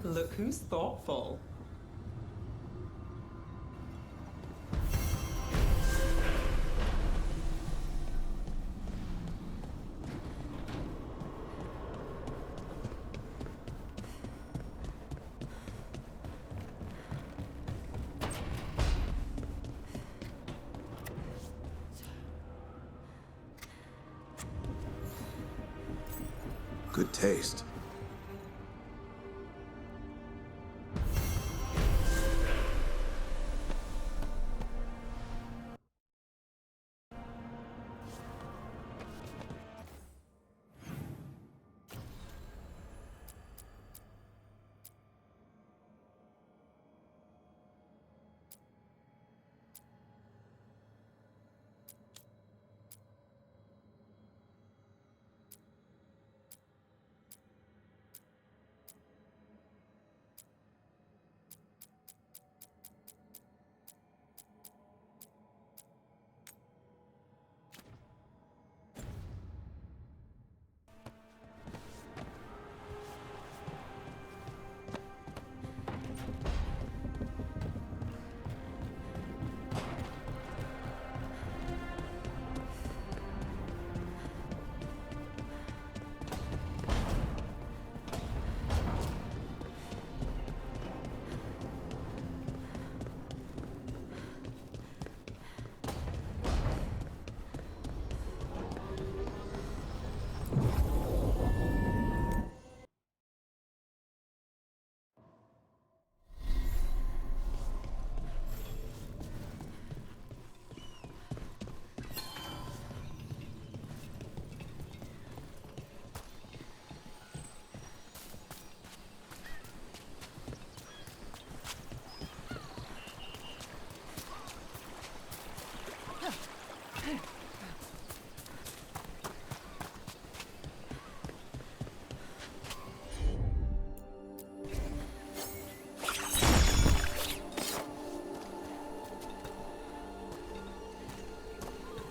Look who's thoughtful. Good taste.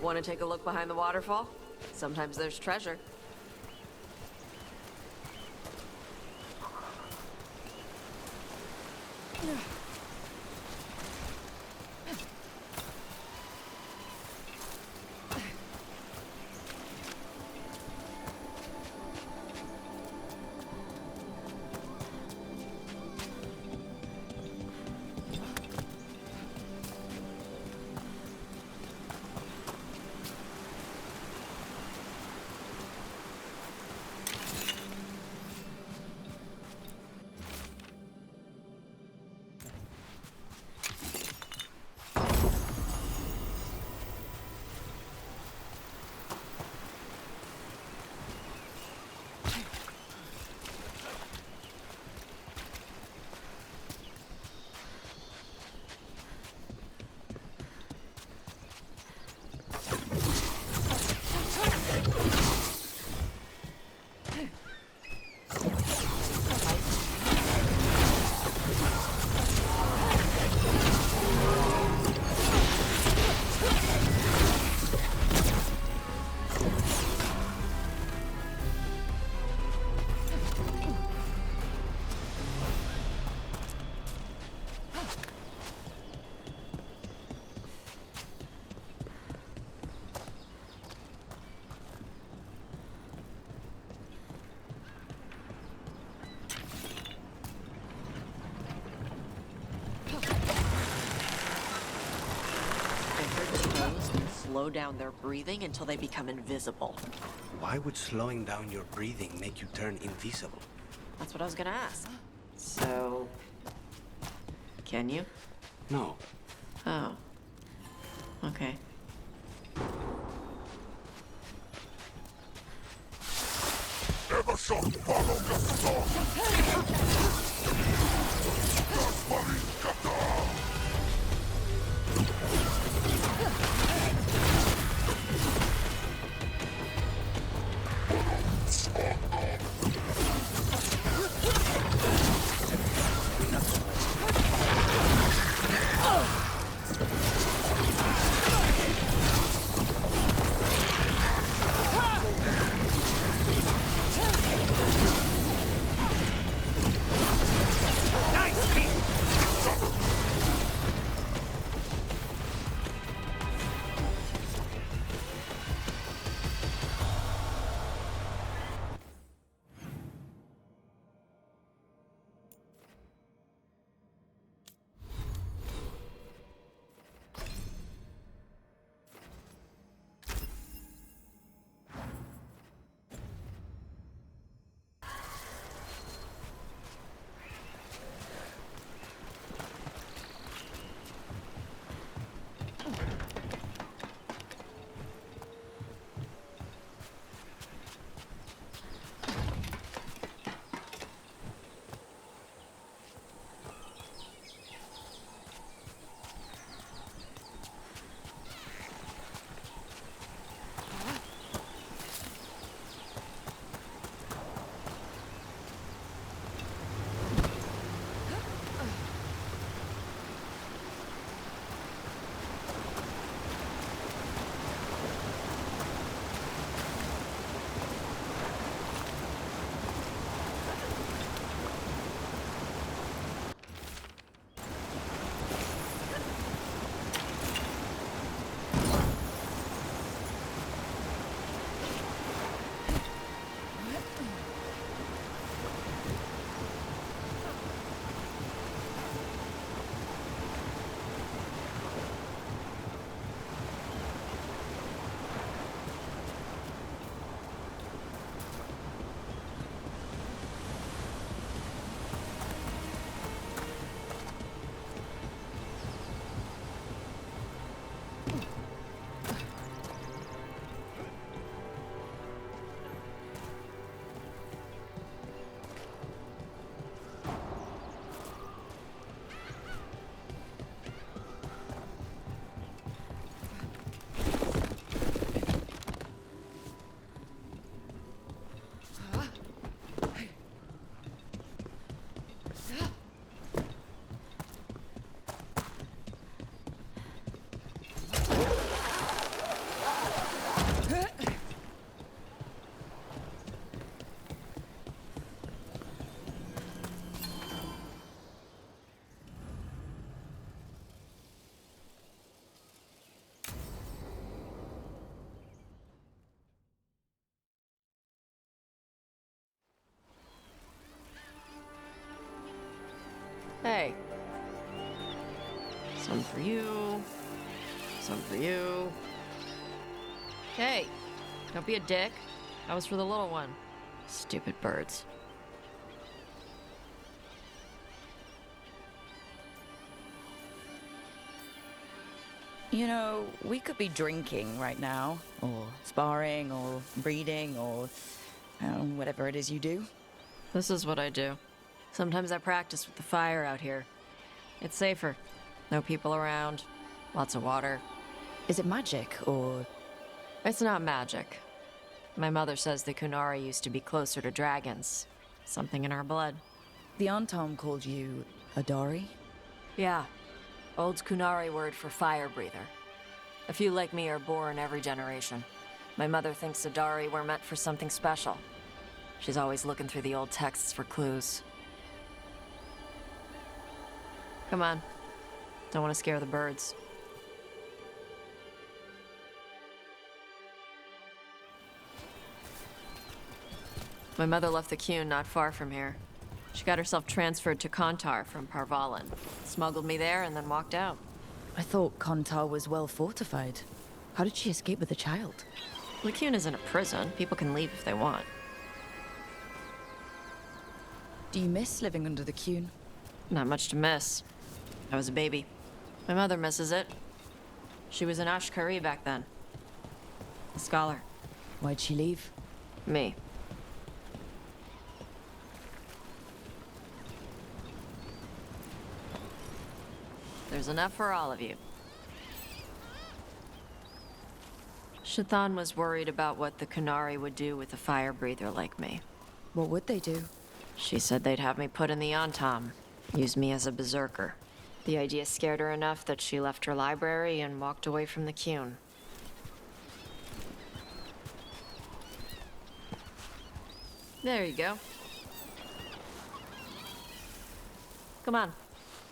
Want to take a look behind the waterfall? Sometimes there's treasure. Slow down their breathing until they become invisible. Why would slowing down your breathing make you turn invisible? That's what I was gonna ask. So, can you? No. Oh. Okay. Ever shall follow the storm. Hey. Some for you. Some for you. Hey, don't be a dick. That was for the little one. Stupid birds. You know, we could be drinking right now, or sparring, or reading, or whatever it is you do. This is what I do. Sometimes I practice with the fire out here. It's safer. No people around. Lots of water. Is it magic, or... It's not magic. My mother says the Kunari used to be closer to dragons. Something in our blood. The Antom called you a Dari? Yeah. Old Kunari word for fire breather. A few like me are born every generation. My mother thinks Adari were meant for something special. She's always looking through the old texts for clues. Come on. Don't want to scare the birds. My mother left the Qun not far from here. She got herself transferred to Kontar from Parvalan. Smuggled me there and then walked out. I thought Kontar was well fortified. How did she escape with a child? The Qun isn't a prison. People can leave if they want. Do you miss living under the Qun? Not much to miss. I was a baby. My mother misses it. She was an Ashkari back then. A scholar. Why'd she leave? Me. There's enough for all of you. Shathan was worried about what the Kunari would do with a fire breather like me. What would they do? She said they'd have me put in the Antom, use me as a berserker. The idea scared her enough that she left her library and walked away from the Qun. There you go. Come on.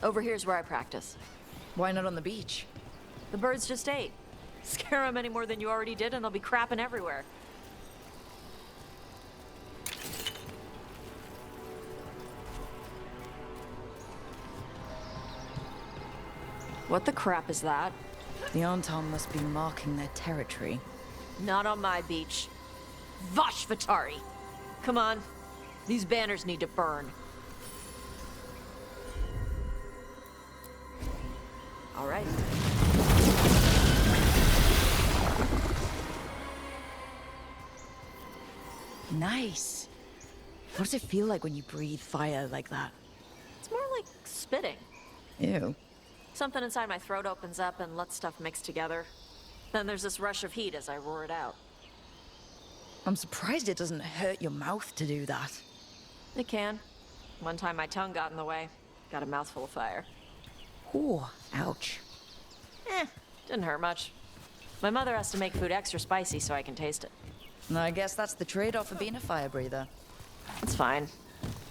Over here's where I practice. Why not on the beach? The birds just ate. Scare them any more than you already did and they'll be crapping everywhere. What the crap is that? The Antom must be marking their territory. Not on my beach. Vashvatari! Come on. These banners need to burn. All right. Nice. What does it feel like when you breathe fire like that? It's more like spitting. Ew. Something inside my throat opens up and lets stuff mix together. Then there's this rush of heat as I roar it out. I'm surprised it doesn't hurt your mouth to do that. It can. One time my tongue got in the way. Got a mouthful of fire. Oh, ouch. Didn't hurt much. My mother has to make food extra spicy so I can taste it. I guess that's the trade-off of being a fire breather. It's fine.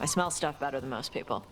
I smell stuff better than most people.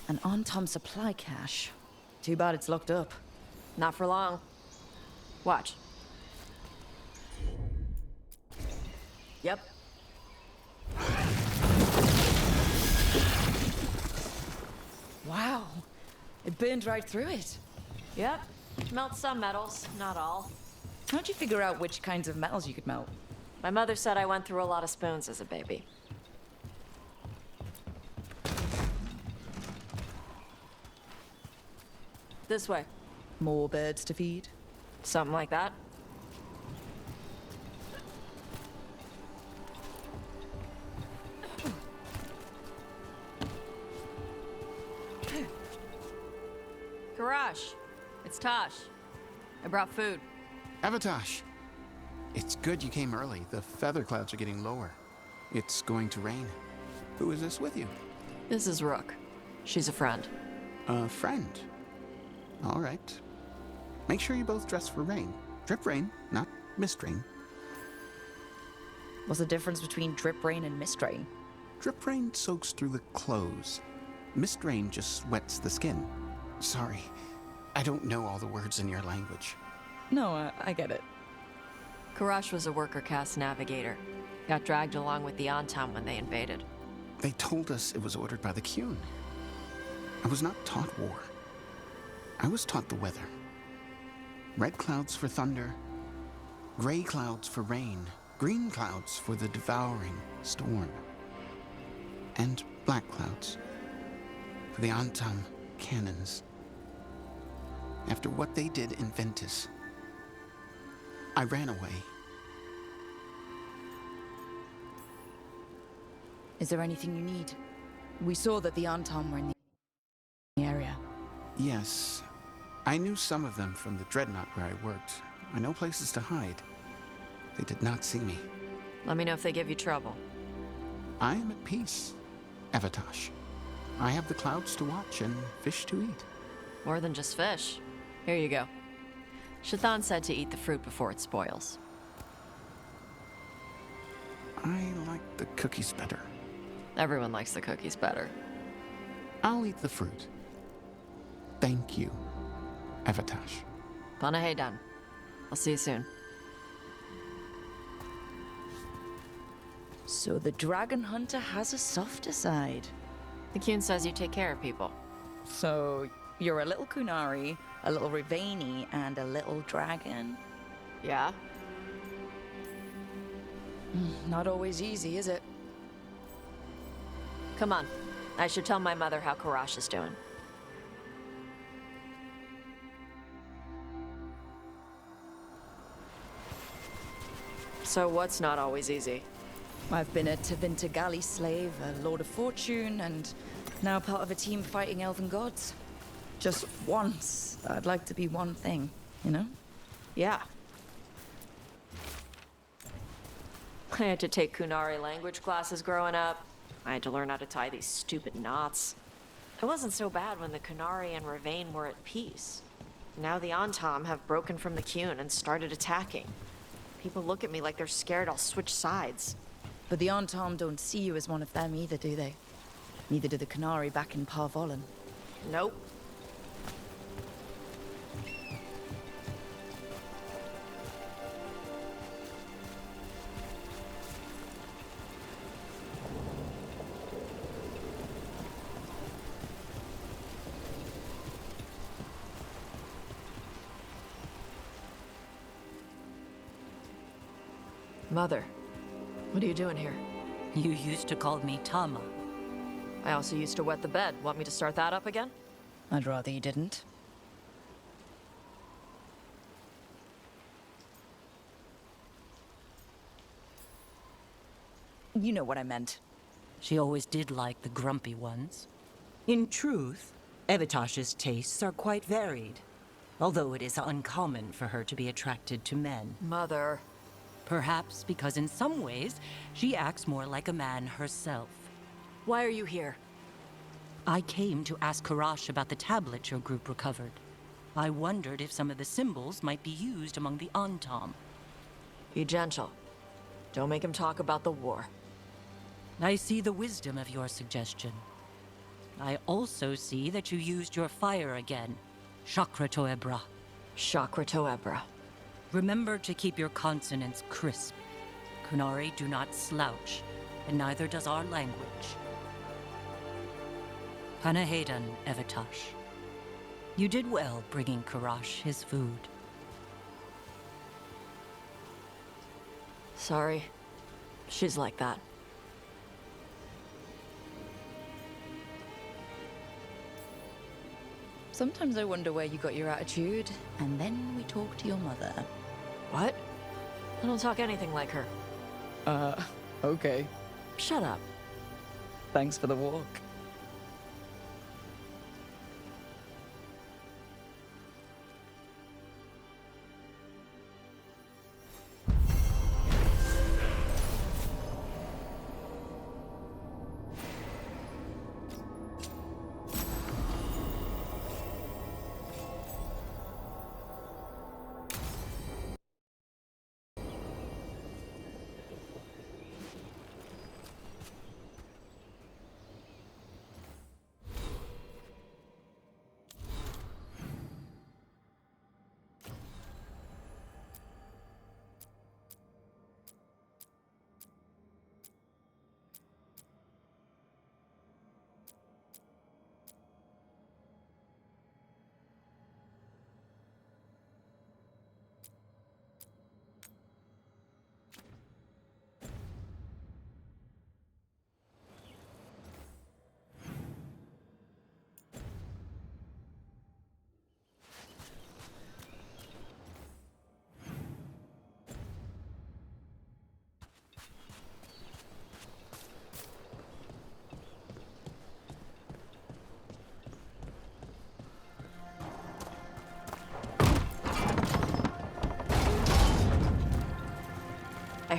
An Antom supply cache. Too bad it's locked up. Not for long. Watch. Yep. Wow. It burned right through it. Yep. Melt some metals, not all. How'd you figure out which kinds of metals you could melt? My mother said I went through a lot of spoons as a baby. This way. More birds to feed? Something like that. Karash. It's Tosh. I brought food. Avatosh! It's good you came early. The feather clouds are getting lower. It's going to rain. Who is this with you? This is Rook. She's a friend. A friend. All right. Make sure you both dress for rain. Drip rain, not mist rain. What's the difference between drip rain and mist rain? Drip rain soaks through the clothes. Mist rain just wets the skin. Sorry, I don't know all the words in your language. No, I get it. Karash was a worker caste navigator. Got dragged along with the Antam when they invaded. They told us it was ordered by the Qun. I was not taught war. I was taught the weather. Red clouds for thunder, gray clouds for rain, green clouds for the devouring storm, and black clouds for the Antam cannons. After what they did in Ventus, I ran away. Is there anything you need? We saw that the Antam were in the area. Yes, I knew some of them from the dreadnought where I worked. I know places to hide. They did not see me. Let me know if they give you trouble. I am at peace, Avatosh. I have the clouds to watch and fish to eat. More than just fish. Here you go. Shathan said to eat the fruit before it spoils. I like the cookies better. Everyone likes the cookies better. I'll eat the fruit. Thank you, Avatosh. Panaheydan. I'll see you soon. So the dragon hunter has a softer side. The Qun says you take care of people. So you're a little Kunari, a little Rivani, and a little dragon? Yeah? Not always easy, is it? Come on. I should tell my mother how Karash is doing. So what's not always easy? I've been a Tevinter galley slave, a Lord of Fortune, and now part of a team fighting elven gods. Just once, I'd like to be one thing, you know? Yeah. I had to take Kunari language classes growing up. I had to learn how to tie these stupid knots. It wasn't so bad when the Kunari and Ravain were at peace. Now the Antam have broken from the Qun and started attacking. People look at me like they're scared I'll switch sides. But the Antam don't see you as one of them either, do they? Neither do the Kunari back in Parvolan. Nope. Mother, what are you doing here? You used to call me Tama. I also used to wet the bed. Want me to start that up again? I'd rather you didn't. You know what I meant. She always did like the grumpy ones. In truth, Evatosh's tastes are quite varied, although it is uncommon for her to be attracted to men. Mother. Perhaps because in some ways, she acts more like a man herself. Why are you here? I came to ask Karash about the tablet your group recovered. I wondered if some of the symbols might be used among the Antam. Be gentle. Don't make him talk about the war. I see the wisdom of your suggestion. I also see that you used your fire again, Chakra Toebra. Chakra Toebra. Remember to keep your consonants crisp. Kunari do not slouch, and neither does our language. Panaheydan, Evatosh. You did well bringing Karash his food. Sorry. She's like that. Sometimes I wonder where you got your attitude, and then we talk to your mother. What? I don't talk anything like her. Okay. Shut up. Thanks for the walk.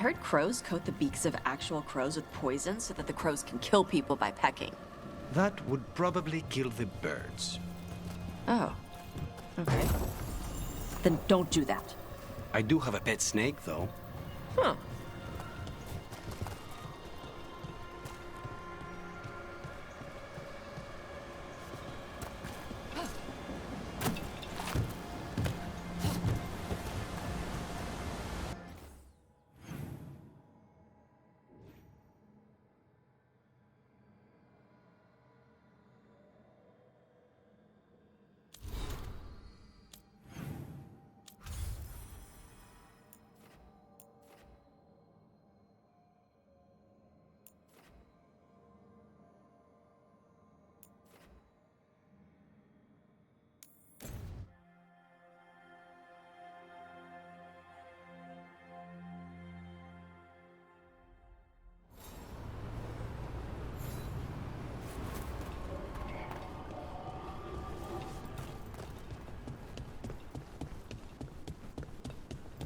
heard crows coat the beaks of actual crows with poison so that the crows can kill people by pecking. That would probably kill the birds. Oh. Okay. Then don't do that. I do have a pet snake, though. Huh.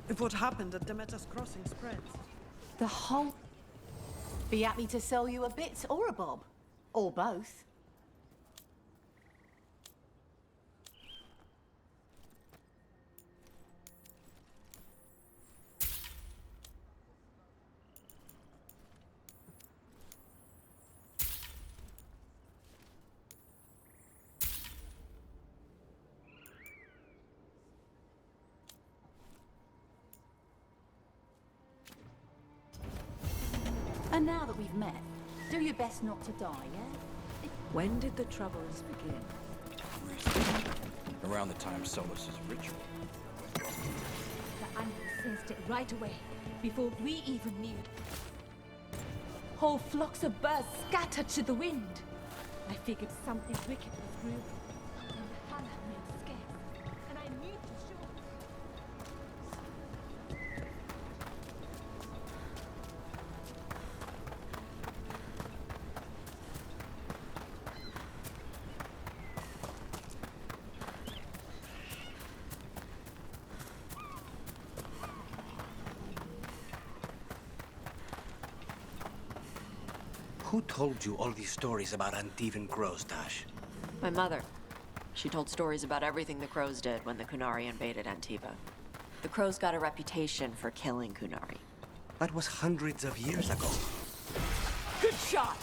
If what happened at Demeter's Crossing spreads. The whole... Be happy to sell you a bit or a bob. Or both. And now that we've met, do your best not to die, yeah? When did the Troubles begin? Around the time Solus's ritual. The animal sensed it right away, before we even knew. Whole flocks of birds scattered to the wind. I figured something wicked was brewing. And the Hannah made scared. And I knew for sure. Who told you all these stories about Antivan crows, Tash? My mother. She told stories about everything the crows did when the Qunari invaded Antiva. The crows got a reputation for killing Qunari. That was hundreds of years ago. Good shot!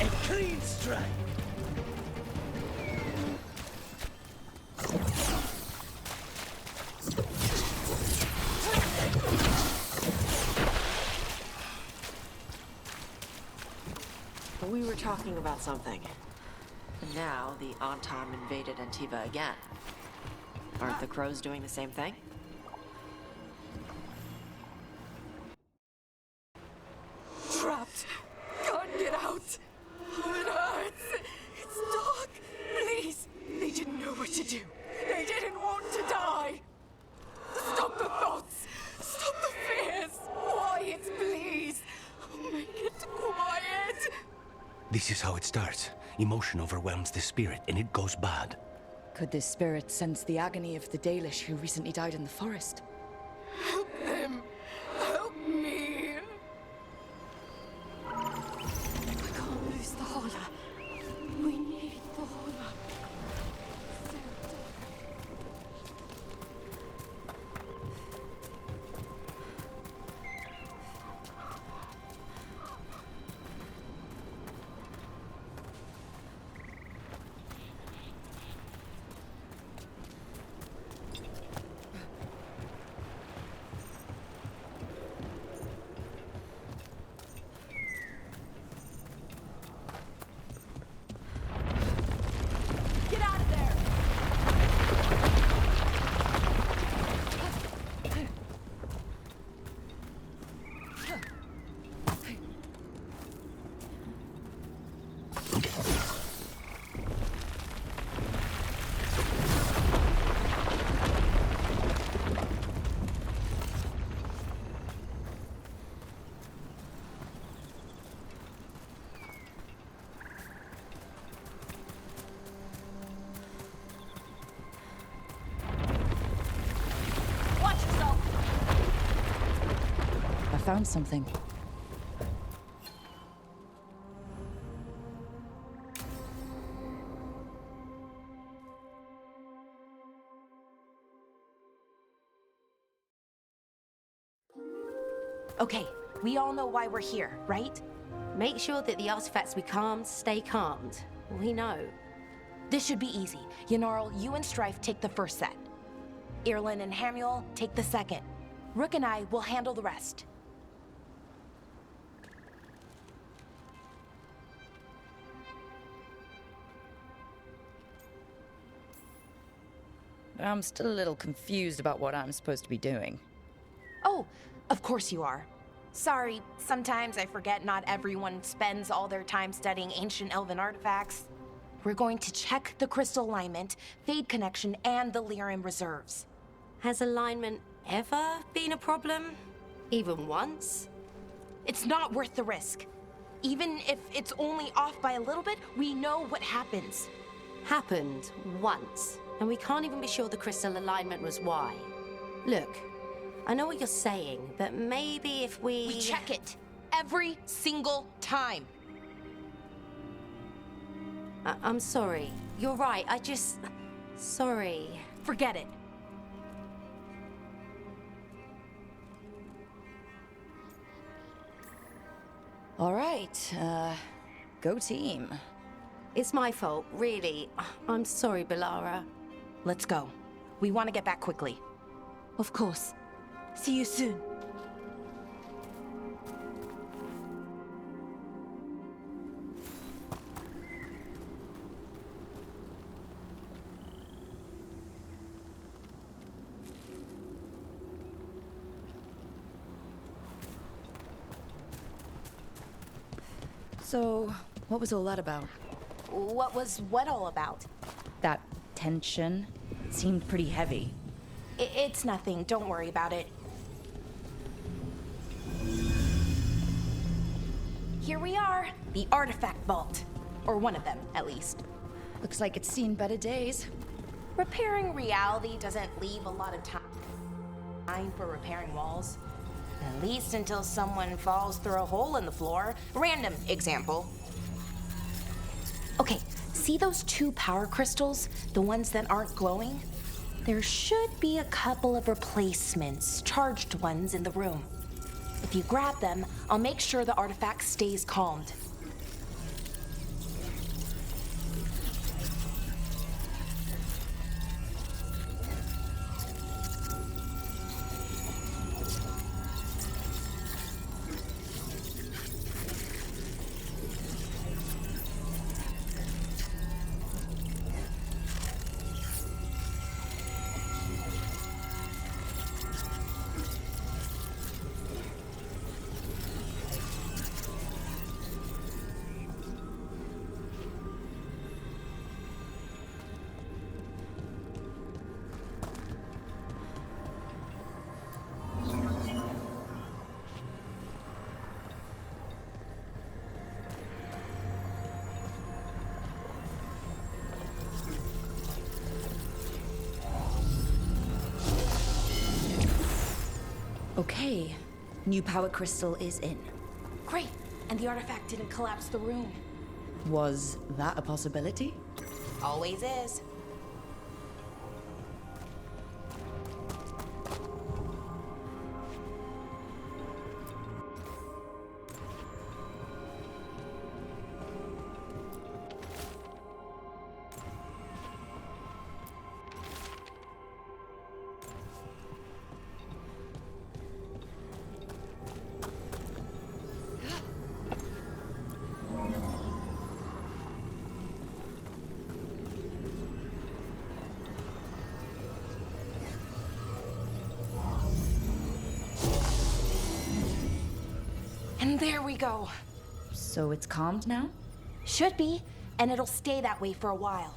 A clean strike! We were talking about something. And now the Antam invaded Antiva again. Aren't the crows doing the same thing? Trapped. Can't get out. Oh, it hurts. It's dark. Please. They didn't know what to do. They didn't want to die. Stop the thoughts. Stop the fears. Quiet, please. Make it quiet. This is how it starts. Emotion overwhelms the spirit, and it goes bad. Could this spirit sense the agony of the Dalish who recently died in the forest? Help them! Help me! We can't lose the Hola. We need the Hola. found something. Okay, we all know why we're here, right? Make sure that the artifacts we calmed stay calmed. We know. This should be easy. Yanarl, you and Strife take the first set. Irlin and Hamuel take the second. Rook and I will handle the rest. I'm still a little confused about what I'm supposed to be doing. Oh, of course you are. Sorry, sometimes I forget not everyone spends all their time studying ancient elven artifacts. We're going to check the crystal alignment, fade connection, and the Lyran reserves. Has alignment ever been a problem? Even once? It's not worth the risk. Even if it's only off by a little bit, we know what happens. Happened once, and we can't even be sure the crystal alignment was why. Look, I know what you're saying, but maybe if we... We check it every single time. I'm sorry. You're right, Sorry. Forget it. All right, go team. It's my fault, really. I'm sorry, Belara. Let's go. We want to get back quickly. Of course. See you soon. So, what was all that about? What was what all about? That tension seemed pretty heavy. It's nothing. Don't worry about it. Here we are. The artifact vault. Or one of them, at least. Looks like it's seen better days. Repairing reality doesn't leave a lot of time for repairing walls. At least until someone falls through a hole in the floor. Random example. Okay, see those 2 power crystals? The ones that aren't glowing? There should be a couple of replacements, charged ones, in the room. If you grab them, I'll make sure the artifact stays calmed. Okay, new power crystal is in. Great, and the artifact didn't collapse the room. Was that a possibility? Always is. And there we go. So it's calmed now? Should be, and it'll stay that way for a while.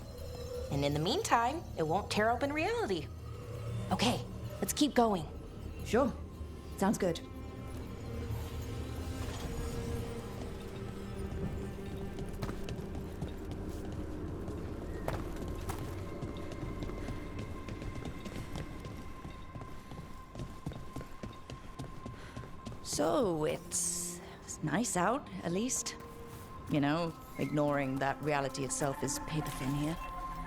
And in the meantime, it won't tear open reality. Okay, let's keep going. Sure. Sounds good. So, it's nice out, at least. You know, ignoring that reality itself is paper thin here.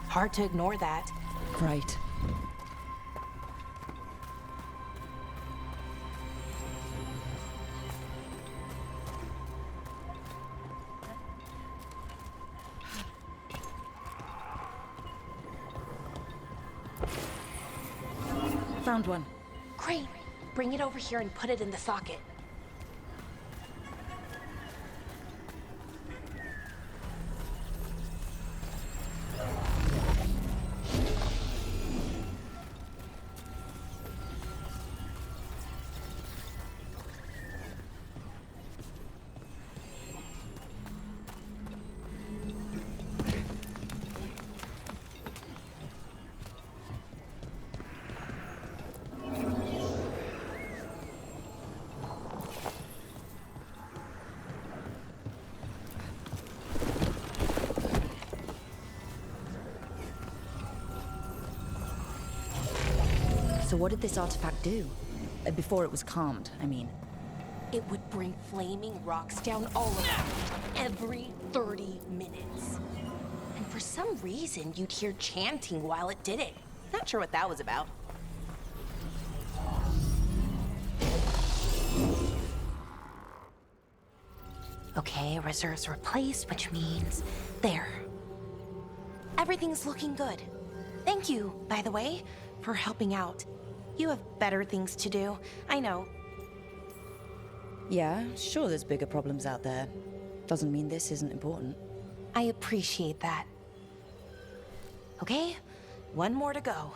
Hard to ignore that. Right. Found one. Great. Bring it over here and put it in the socket. So what did this artifact do? Before it was calmed, I mean. It would bring flaming rocks down all around every 30 minutes. And for some reason, you'd hear chanting while it did it. Not sure what that was about. Okay, reserves replaced, which means there. Everything's looking good. Thank you, by the way, for helping out. You have better things to do, I know. Yeah, sure there's bigger problems out there. Doesn't mean this isn't important. I appreciate that. Okay, one more to go.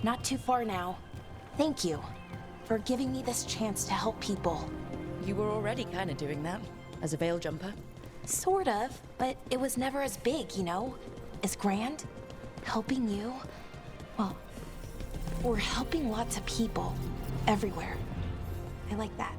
Not too far now. Thank you for giving me this chance to help people. You were already kind of doing that, as a veil jumper. Sort of, but it was never as big, you know? As grand. Helping you, well, we're helping lots of people everywhere. I like that.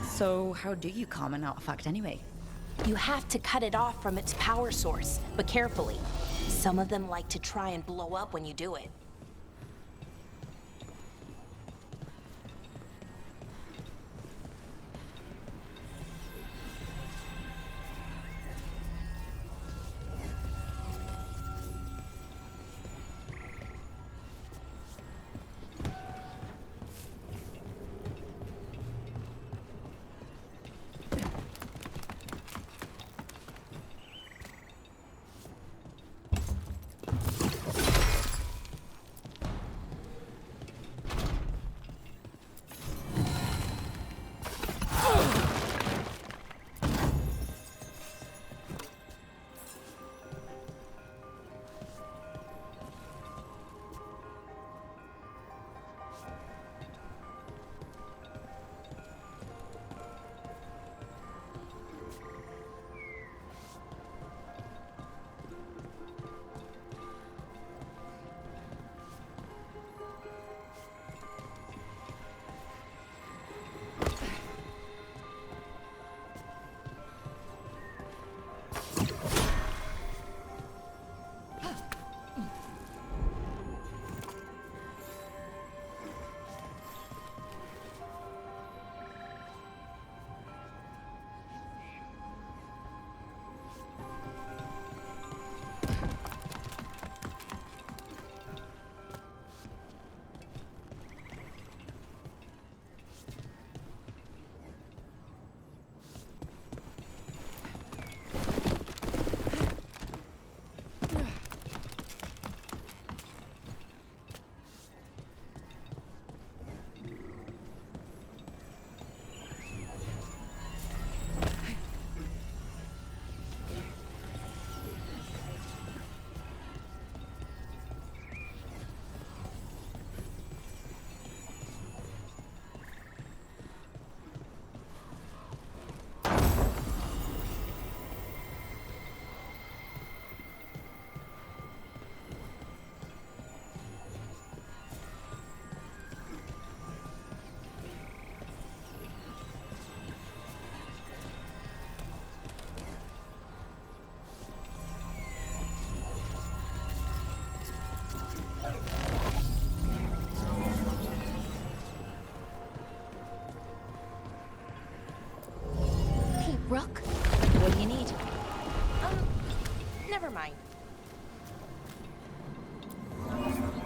So how do you calm an artifact anyway? You have to cut it off from its power source, but carefully. Some of them like to try and blow up when you do it.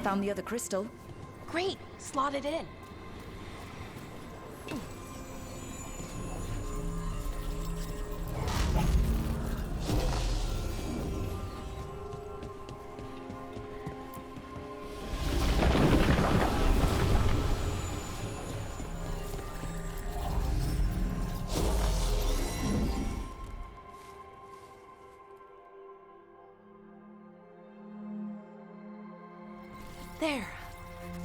Found the other crystal. Great, slot it in. There.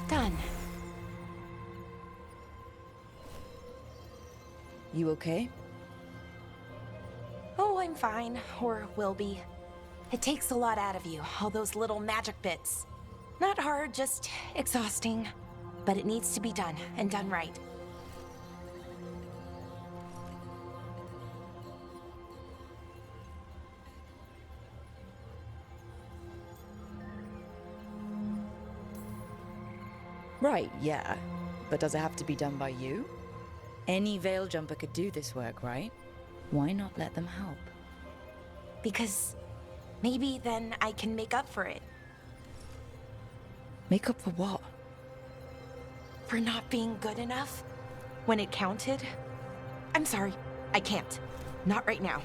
Done. You okay? Oh, I'm fine. Or will be. It takes a lot out of you, all those little magic bits. Not hard, just exhausting. But it needs to be done, and done right. Right, yeah. But does it have to be done by you? Any veil jumper could do this work, right? Why not let them help? Because maybe then I can make up for it. Make up for what? For not being good enough when it counted. I'm sorry, I can't. Not right now.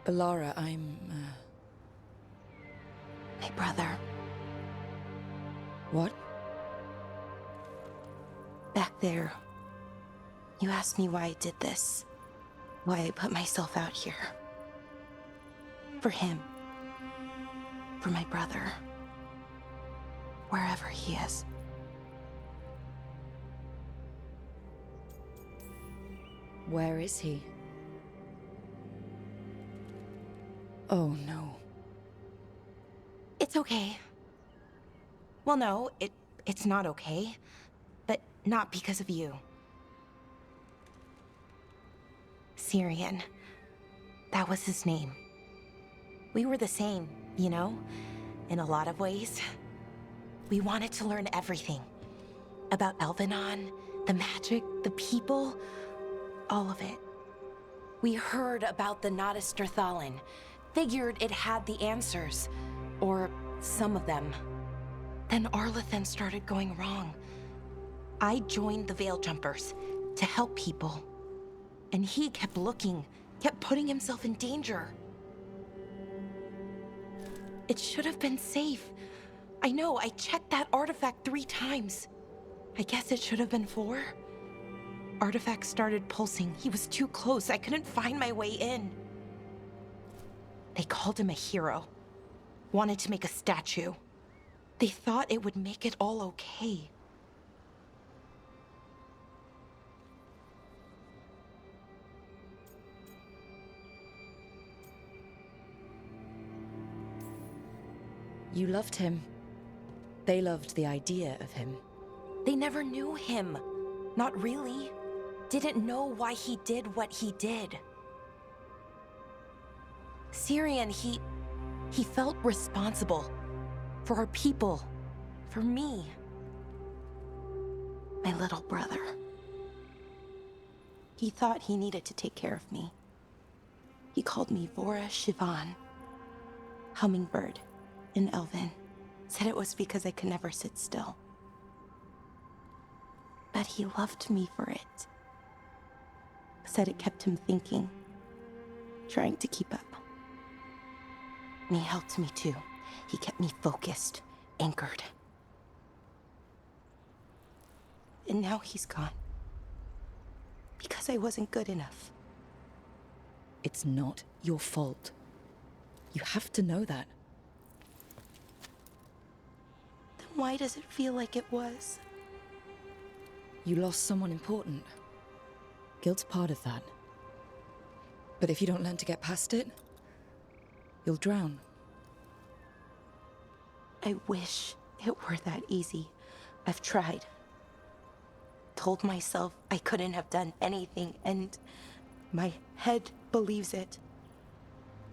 Alara, I'm, My brother. What? Back there. You asked me why I did this. Why I put myself out here. For him. For my brother. Wherever he is. Where is he? Oh, no. It's okay. Well, no, it's not okay. But not because of you. Syrian. That was his name. We were the same, you know? In a lot of ways. We wanted to learn everything. About Elvenon, the magic, the people, all of it. We heard about the Notisterthalin. Figured it had the answers. Or some of them. Then Arlathan started going wrong. I joined the Veil Jumpers to help people. And he kept looking, kept putting himself in danger. It should have been safe. I know, I checked that artifact 3 times. I guess it should have been 4. Artifact started pulsing. He was too close. I couldn't find my way in. They called him a hero. Wanted to make a statue. They thought it would make it all okay. You loved him. They loved the idea of him. They never knew him. Not really. Didn't know why he did what he did. Syrian, he felt responsible. For our people. For me. My little brother. He thought he needed to take care of me. He called me Vora Shivan. Hummingbird in Elven. Said it was because I could never sit still. But he loved me for it. Said it kept him thinking. Trying to keep up. And he helped me too. He kept me focused, anchored. And now he's gone. Because I wasn't good enough. It's not your fault. You have to know that. Then why does it feel like it was? You lost someone important. Guilt's part of that. But if you don't learn to get past it, you'll drown. I wish it were that easy. I've tried. Told myself I couldn't have done anything, and my head believes it.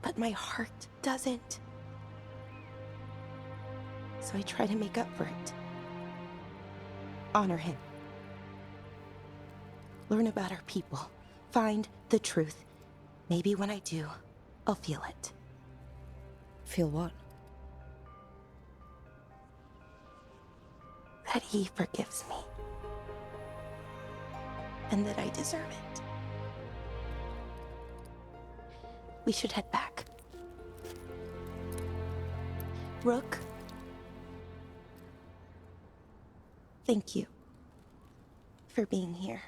But my heart doesn't. So I try to make up for it. Honor him. Learn about our people. Find the truth. Maybe when I do, I'll feel it. Feel what? That he forgives me. And that I deserve it. We should head back. Rook. Thank you for being here.